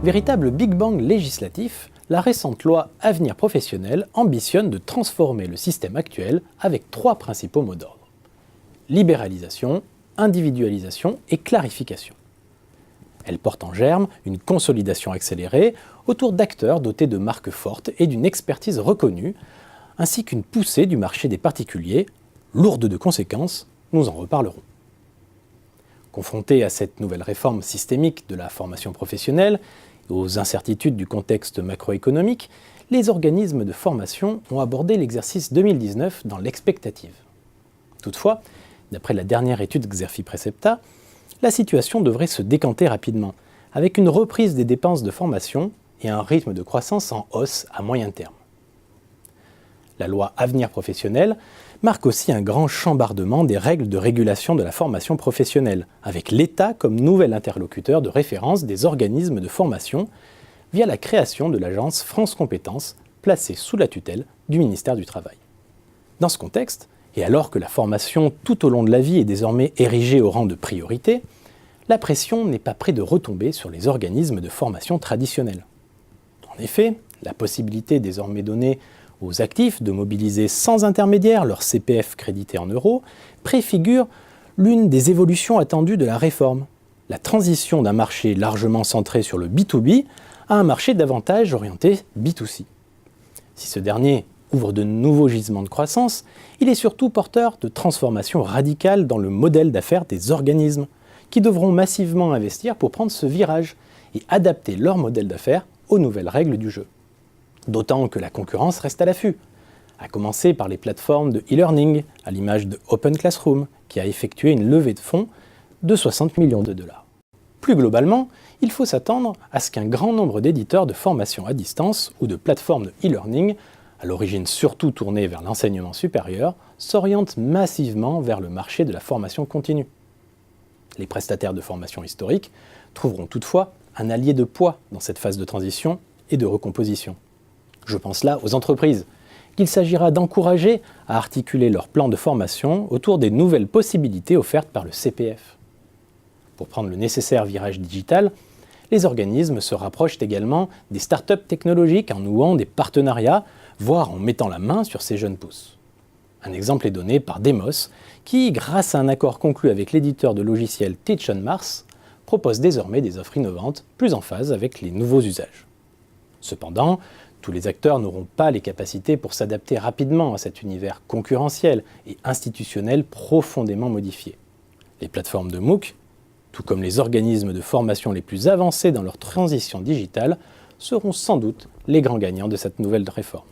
Véritable Big Bang législatif, la récente loi Avenir professionnel ambitionne de transformer le système actuel avec 3 principaux mots d'ordre. Libéralisation, individualisation et clarification. Elle porte en germe une consolidation accélérée autour d'acteurs dotés de marques fortes et d'une expertise reconnue, ainsi qu'une poussée du marché des particuliers, lourde de conséquences, nous en reparlerons. Confrontés à cette nouvelle réforme systémique de la formation professionnelle et aux incertitudes du contexte macroéconomique, les organismes de formation ont abordé l'exercice 2019 dans l'expectative. Toutefois, d'après la dernière étude Xerfi Precepta, la situation devrait se décanter rapidement, avec une reprise des dépenses de formation et un rythme de croissance en hausse à moyen terme. La loi Avenir professionnel marque aussi un grand chambardement des règles de régulation de la formation professionnelle, avec l'État comme nouvel interlocuteur de référence des organismes de formation via la création de l'agence France Compétences, placée sous la tutelle du ministère du Travail. Dans ce contexte, et alors que la formation tout au long de la vie est désormais érigée au rang de priorité, la pression n'est pas près de retomber sur les organismes de formation traditionnels. En effet, la possibilité désormais donnée aux actifs de mobiliser sans intermédiaire leur CPF crédité en euros préfigure l'une des évolutions attendues de la réforme, la transition d'un marché largement centré sur le B2B à un marché davantage orienté B2C. Si ce dernier ouvre de nouveaux gisements de croissance, il est surtout porteur de transformations radicales dans le modèle d'affaires des organismes, qui devront massivement investir pour prendre ce virage et adapter leur modèle d'affaires aux nouvelles règles du jeu. D'autant que la concurrence reste à l'affût, à commencer par les plateformes de e-learning, à l'image de Open Classroom, qui a effectué une levée de fonds de 60 millions de dollars. Plus globalement, il faut s'attendre à ce qu'un grand nombre d'éditeurs de formation à distance ou de plateformes de e-learning, à l'origine surtout tournées vers l'enseignement supérieur, s'orientent massivement vers le marché de la formation continue. Les prestataires de formation historique trouveront toutefois un allié de poids dans cette phase de transition et de recomposition. Je pense là aux entreprises, qu'il s'agira d'encourager à articuler leur plan de formation autour des nouvelles possibilités offertes par le CPF. Pour prendre le nécessaire virage digital, les organismes se rapprochent également des startups technologiques en nouant des partenariats, voire en mettant la main sur ces jeunes pousses. Un exemple est donné par Demos, qui, grâce à un accord conclu avec l'éditeur de logiciels Teach on Mars, propose désormais des offres innovantes plus en phase avec les nouveaux usages. Cependant, tous les acteurs n'auront pas les capacités pour s'adapter rapidement à cet univers concurrentiel et institutionnel profondément modifié. Les plateformes de MOOC, tout comme les organismes de formation les plus avancés dans leur transition digitale, seront sans doute les grands gagnants de cette nouvelle réforme.